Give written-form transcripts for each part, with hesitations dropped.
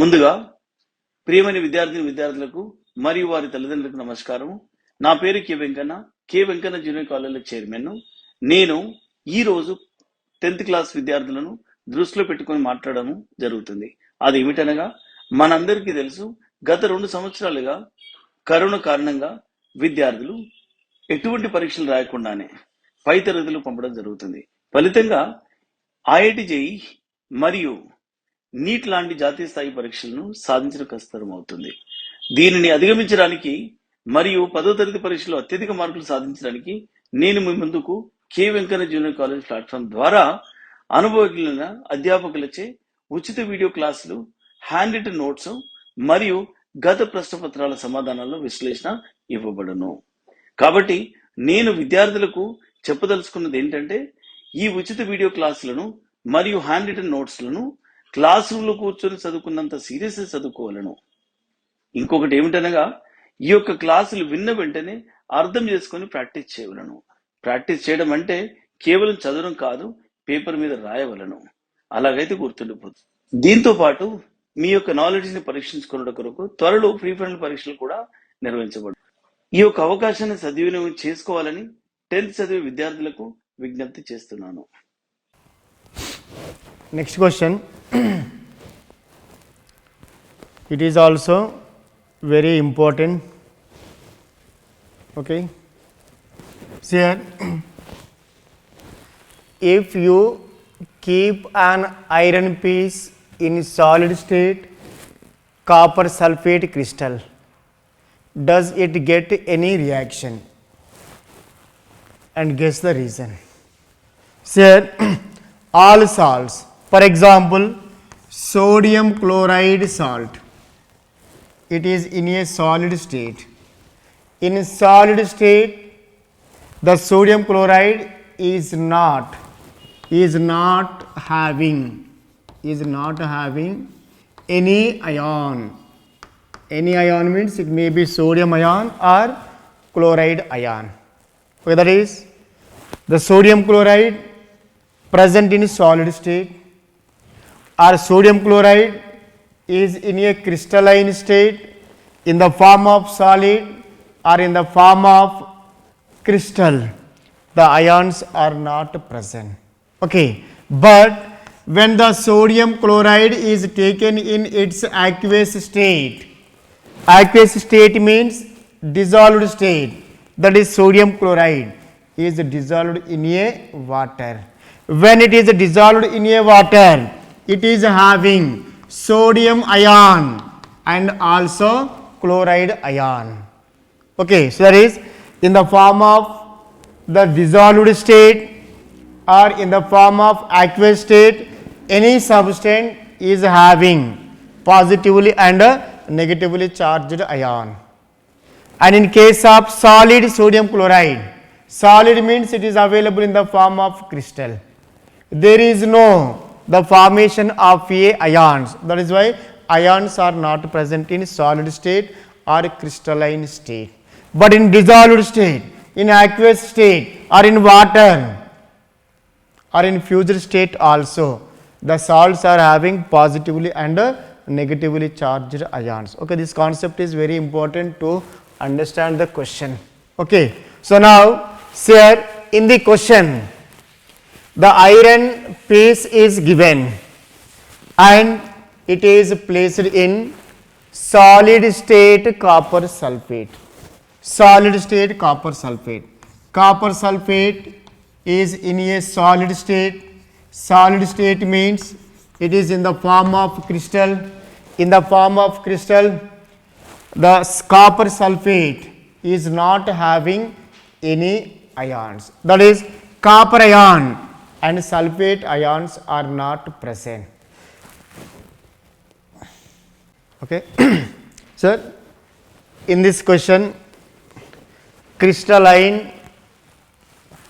ముందుగా ప్రియమైన విద్యార్థులకు మరియు వారి తల్లిదండ్రులకు నమస్కారం. నా పేరు K Venkanna junior college chairman. నేను ఈ రోజు 10th క్లాస్ విద్యార్థులను దృష్టిలో పెట్టుకొని మాట్లాడడం జరుగుతుంది. అది ఏమిటనగా మనందరికీ తెలుసు, గత 2 సంవత్సరాలుగా కరోనా కారణంగా విద్యార్థులు ఎటువంటి పరీక్షలు రాయకుండానే పై తరగతులు పంపడం జరుగుతుంది. ఫలితంగా ఐఐటి జేఈఈ మరియు నీట్ లాంటి జాతీయ స్థాయి పరీక్షలను సాధించడం కష్టతరం అవుతుంది. దీనిని అధిగమించడానికి మరియు 10వ తరగతి పరీక్షలో అత్యధిక మార్కులు సాధించడానికి నేను మీ ముందుకు K Venkanna junior college platform ద్వారా అనుభవజ్ఞులైన అధ్యాపకులచే ఉచిత వీడియో క్లాసులు, హ్యాండ్ రిటన్ నోట్స్ మరియు గత ప్రశ్నపత్రాల సమాధానాల విశ్లేషణ ఇవ్వబడును. కాబట్టి నేను విద్యార్థులకు చెప్పదలుచుకున్నది ఏంటంటే, ఈ ఉచిత వీడియో క్లాసులను మరియు హ్యాండ్ రిటన్ నోట్స్లను క్లాస్ రూమ్ లో కూర్చొని చదువుకున్నంత సీరియస్ చదువుకోవాలను. ఇంకొకటి ఏమిటనగా, ఈ యొక్క క్లాసులు విన్న వెంటనే అర్థం చేసుకొని ప్రాక్టీస్ చేయవలను. ప్రాక్టీస్ చేయడం అంటే కేవలం చదవడం కాదు, పేపర్ మీద రాయవలను. అలాగైతే గుర్తుండిపోతుంది. దీంతో పాటు మీ యొక్క నాలెడ్జ్ ని పరీక్షించుకున్న కొరకు త్వరలో ప్రీ ఫైనల్ పరీక్షలు కూడా నిర్వహించబడు. ఈ యొక్క అవకాశాన్ని సద్వినియోగం చేసుకోవాలని 10th చదివే విద్యార్థులకు విజ్ఞప్తి చేస్తున్నాను. Next question. It is also very important. Okay. See here, if you keep an iron piece in solid state copper sulfate crystal, does it get any reaction? And guess the reason. See here, all salts, for example, sodium chloride salt, it is in a solid state. In solid state, the sodium chloride is not having any ion. Any ion means it may be sodium ion or chloride ion. Okay, that is, the sodium chloride present in solid state or sodium chloride is in a crystalline state in the form of solid or in the form of crystal, the ions are not present. Okay, but when the sodium chloride is taken in its aqueous state means dissolved state, that is sodium chloride is dissolved in a water. When it is dissolved in a water, it is having sodium ion and also chloride ion. Okay, so that is in the form of the dissolved state or in the form of aqueous state, any substance is having positively and negatively charged ion. And in case of solid sodium chloride, solid means it is available in the form of crystal. There is no the formation of ions. That is why ions are not present in solid state or crystalline state. But in dissolved state, in aqueous state or in water or in fused state also, the salts are having positively and negatively charged ions. Okay, this concept is very important to understand the question. Okay, so now here in the question, the iron piece is given and it is placed in solid state copper sulfate. Solid state copper sulfate. Copper sulfate is in a solid state. Solid state means it is in the form of crystal. In the form of crystal, the copper sulfate is not having any ions. That is, copper ion and sulfate ions are not present. Okay. Sir, in this question, crystalline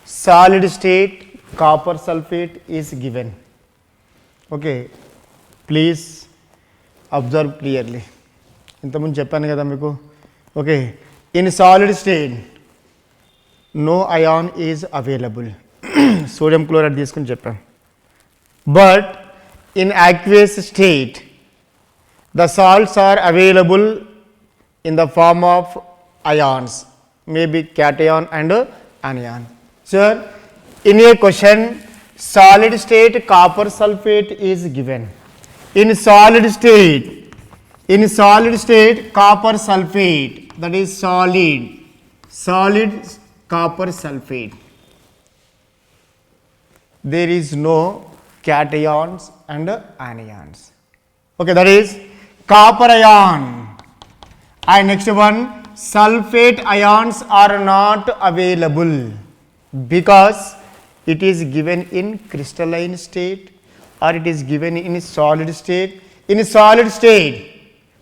solid state copper sulfate is given. Okay, please observe clearly. ఇంతకుముందు చెప్పాను కదా మీకు. Okay, in solid state no ion is available, sodium chloride తీసుకుని చెప్పాం. But in aqueous state The salts are available in the form of ions, maybe cation and anion. Sir, in a question, solid state copper sulfate is given. In solid state copper sulfate, that is solid copper sulfate, there is no cations and anions. Okay, that is copper ion. And next one, sulfate ions are not available because it is given in crystalline state or it is given in solid state. In solid state,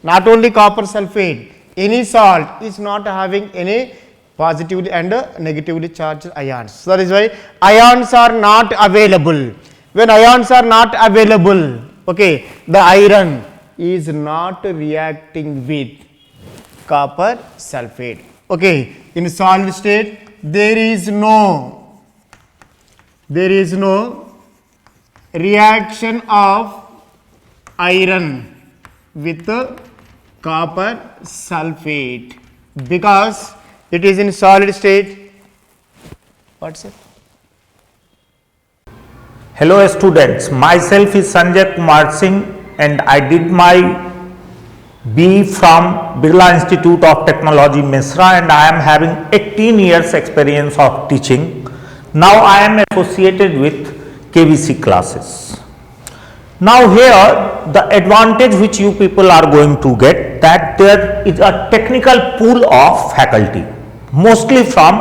not only copper sulfate, any salt is not having any positively and negatively charged ions. So that is why ions are not available. When ions are not available, okay, the iron is not reacting with copper sulfate. Okay, in solid state there is no reaction of iron with copper sulfate because it is in solid state. What's it? Hello students, myself is Sanjay Kumar Singh and I did my BE from Birla Institute of Technology, Misra, and I am having 18 years experience of teaching. Now I am associated with KVC classes. Now here the advantage which you people are going to get, that there is a technical pool of faculty, mostly from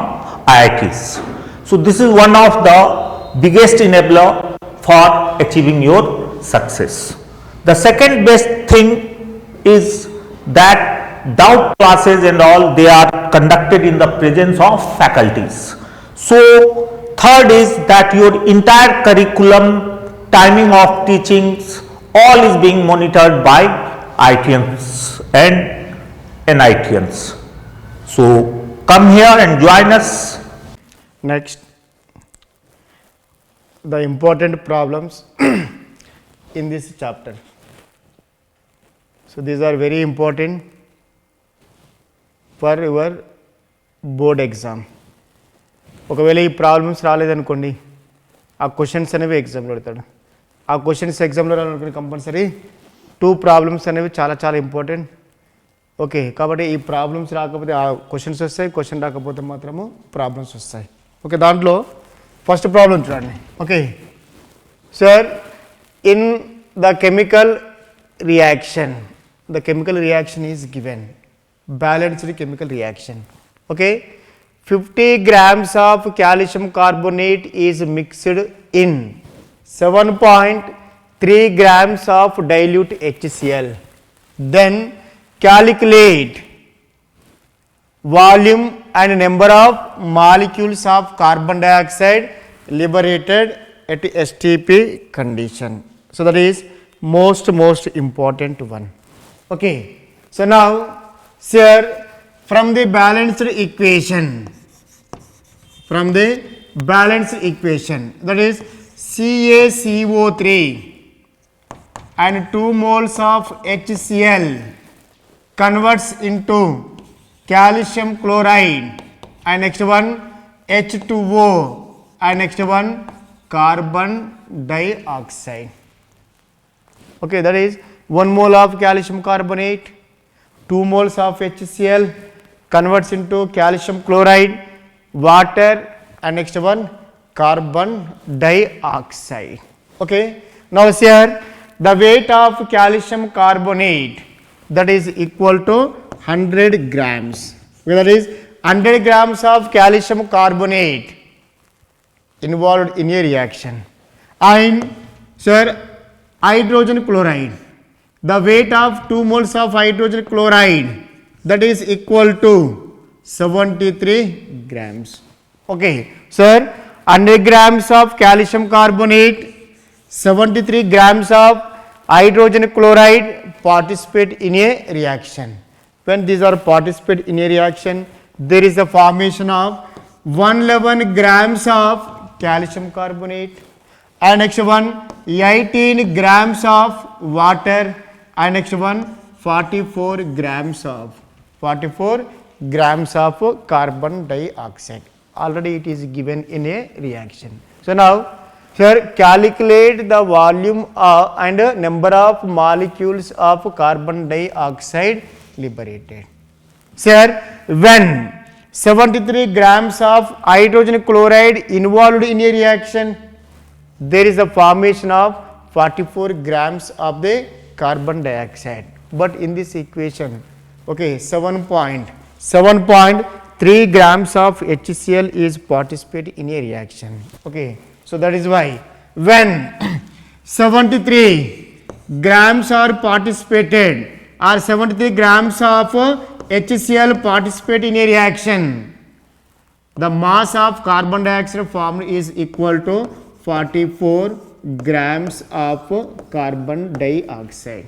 IITs. So this is one of the biggest enabler for achieving your success. The second best thing is that doubt classes and all, they are conducted in the presence of faculties. So third is that your entire curriculum, timing of teachings, all is being monitored by IITians and NITians. So come here and join us. Next, the important problems in this chapter. So these are very important for your board exam. ఒకవేళ ఈ problems రాలేదనుకోండి, ఆ questions అనేవి ఎగ్జామ్లో పెడతాడు. ఆ questions ఎగ్జామ్లో రావాలనుకుని compulsory 2 problems అనేవి చాలా చాలా ఇంపార్టెంట్. ఓకే, కాబట్టి ఈ ప్రాబ్లమ్స్ రాకపోతే ఆ క్వశ్చన్స్ వస్తాయి, క్వశ్చన్ రాకపోతే మాత్రము ప్రాబ్లమ్స్ వస్తాయి. ఓకే, దాంట్లో ఫస్ట్ ప్రాబ్లం చూడండి. Okay sir, in the chemical reaction, the chemical reaction is given, balanced chemical reaction. Okay, 50 grams of calcium carbonate is mixed in 7.3 grams of dilute HCl. Then calculate volume and number of molecules of carbon dioxide liberated at STP condition. So that is most important one. Okay, so now sir, from the balanced equation, that is CaCO3 and 2 moles of HCl converts into calcium chloride and next one H2O and next one carbon dioxide. Okay, that is 1 mole of calcium carbonate, 2 moles of HCl converts into calcium chloride, water and next one carbon dioxide. Okay, now here the weight of calcium carbonate, that is equal to 100 grams. That is 100 grams of calcium carbonate involved in a reaction. And sir, hydrogen chloride, the weight of 2 moles of hydrogen chloride, that is equal to 73 grams. Okay, sir, 100 grams of calcium carbonate, 73 grams of hydrogen chloride participate in a reaction. When these are participate in a reaction, there is a formation of 111 grams of calcium carbonate and next one 18 grams of water And next one, 44 grams of carbon dioxide. Already it is given in a reaction. So now here calculate the volume and number of molecules of carbon dioxide liberated. Sir, when 73 grams of hydrogen chloride involved in a reaction, there is a formation of 44 grams of the carbon dioxide. But in this equation, okay, 7.3 grams of HCl is participating in a reaction. Okay, so that is why when 73 grams are participated or 73 grams of HCl participate in a reaction, the mass of carbon dioxide formed is equal to 44 grams of carbon dioxide.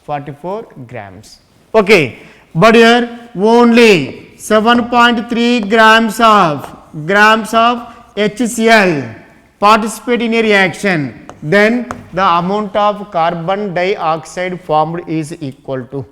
44 grams. Okay, but here only 7.3 grams of HCl participate in a reaction. Then the amount of carbon dioxide formed is equal to,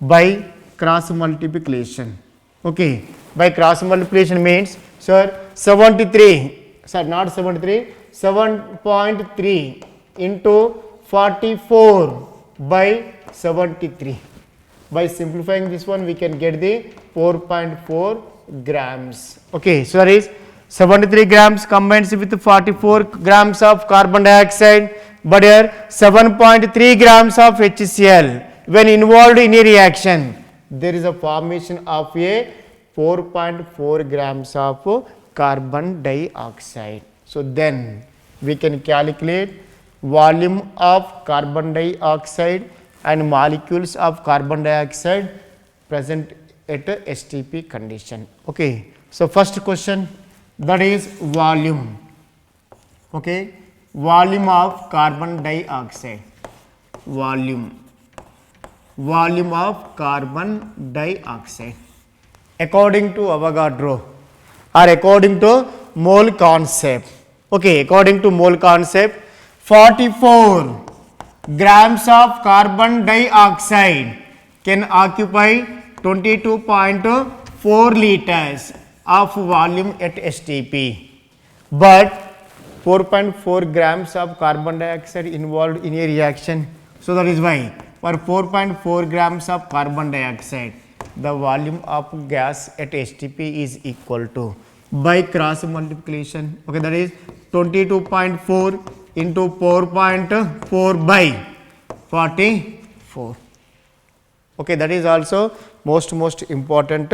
by cross multiplication. Okay, by cross multiplication means, sir, 7.3 into 44 by 73. By simplifying this one, we can get the 4.4 grams. Okay, so that is 73 grams combines with 44 grams of carbon dioxide, but here 7.3 grams of HCl. When involved in a reaction, there is a formation of a 4.4 grams of carbon dioxide. So then we can calculate volume of carbon dioxide and molecules of carbon dioxide present at a STP condition. Okay, so first question, that is volume. Okay, volume of carbon dioxide, volume of carbon dioxide according to Avogadro or according to mole concept. Okay, according to mole concept, 44 grams of carbon dioxide can occupy 22.4 liters of volume at STP, but 4.4 grams of carbon dioxide involved in a reaction. So that is why for 4.4 grams of carbon dioxide, the volume of gas at STP is equal to, by cross multiplication, okay, that is 22.4 into 4.4 by 44. Okay, that is also most important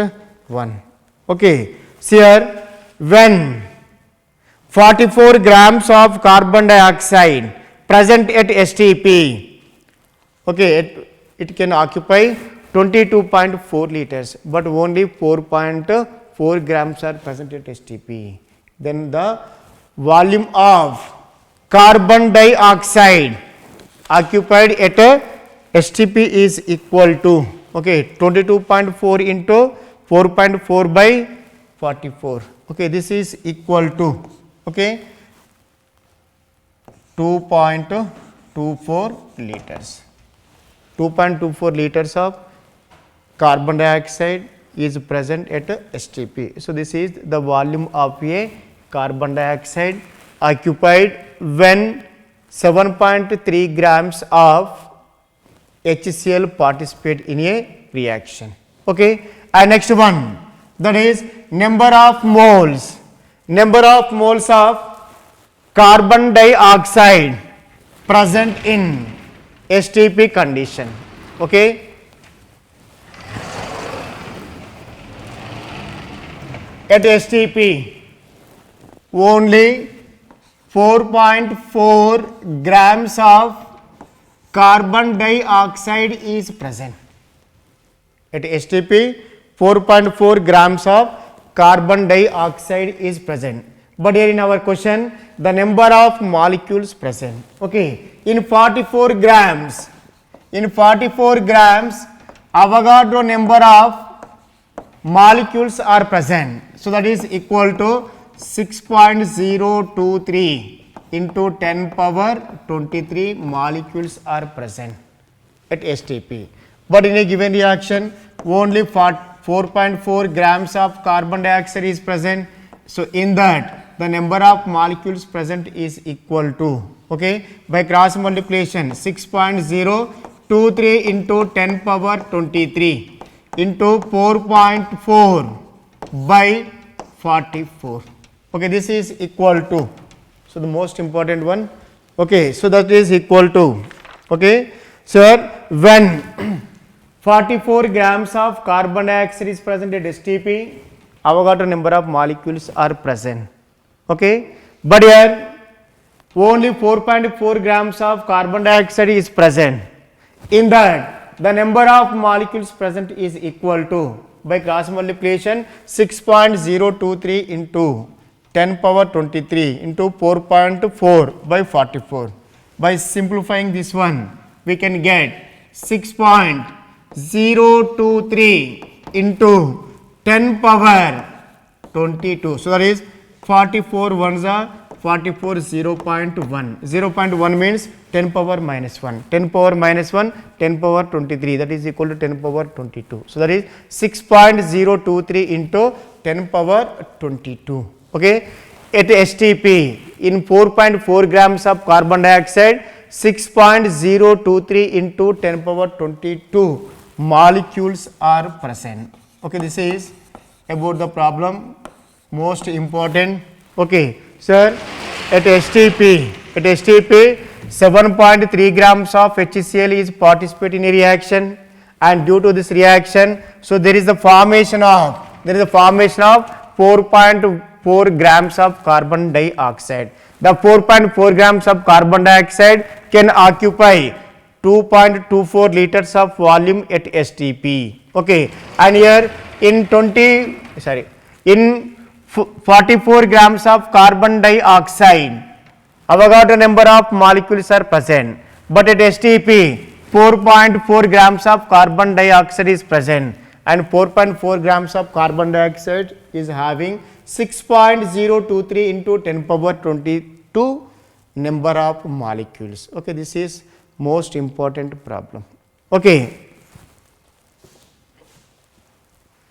one. Okay, see here, when 44 grams of carbon dioxide present at STP, okay, it can occupy 22.4 liters, but only 4.4 grams are present at STP. Then the volume of carbon dioxide occupied at a STP is equal to, okay, 22.4 into 4.4 by 44. Okay, this is equal to, okay, 2.24 liters. 2.24 liters of carbon dioxide is present at STP. So this is the volume of a carbon dioxide occupied when 7.3 grams of HCl participate in a reaction. Okay, and next one, that is number of moles of carbon dioxide present in STP condition. Okay, at STP only 4.4 grams of carbon dioxide is present. At STP 4.4 grams of carbon dioxide is present, but here in our question the number of molecules present. Okay, in 44 grams Avogadro number of molecules are present, so that is equal to 6.023 into 10 power 23 molecules are present. at STP. But in a given reaction, only 4.4 grams of carbon dioxide is present. So in that, the number of molecules present is equal to, okay, by cross multiplication, 6.023 into 10 power 23 into 4.4 by 44. Okay, this is equal to, so the most important one, okay, so that is equal to, okay, sir, when 44 grams of carbon dioxide is present at STP, Avogadro number of molecules are present, okay, but here only 4.4 grams of carbon dioxide is present. In that, the number of molecules present is equal to, by cross multiplication, 6.023 into 10 power 23 into 4.4 by 44. By simplifying this one, we can get 6.023 into 10 power 22. So that is 44 ones are 44 0.1. 0.1 means 10 power minus 1. 10 power minus 1, 10 power 23. That is equal to 10 power 22. So that is 6.023 into 10 power 22. Okay. At STP, in 4.4 grams of carbon dioxide, 6.023 into 10 power 22 molecules are present. Okay, this is about the problem, most important. Okay, sir, at STP 7.3 grams of HCl is participating in a reaction, and due to this reaction, so there is the formation of 4.4 grams of carbon dioxide. The 4.4 grams of carbon dioxide can occupy 2.24 liters of volume at STP. Okay, and here in 44 grams of carbon dioxide, Avogadro number of molecules are present, but at STP 4.4 grams of carbon dioxide is present, and 4.4 grams of carbon dioxide is having 6.023 into 10 power 22 number of molecules. Okay, this is most important problem. Okay,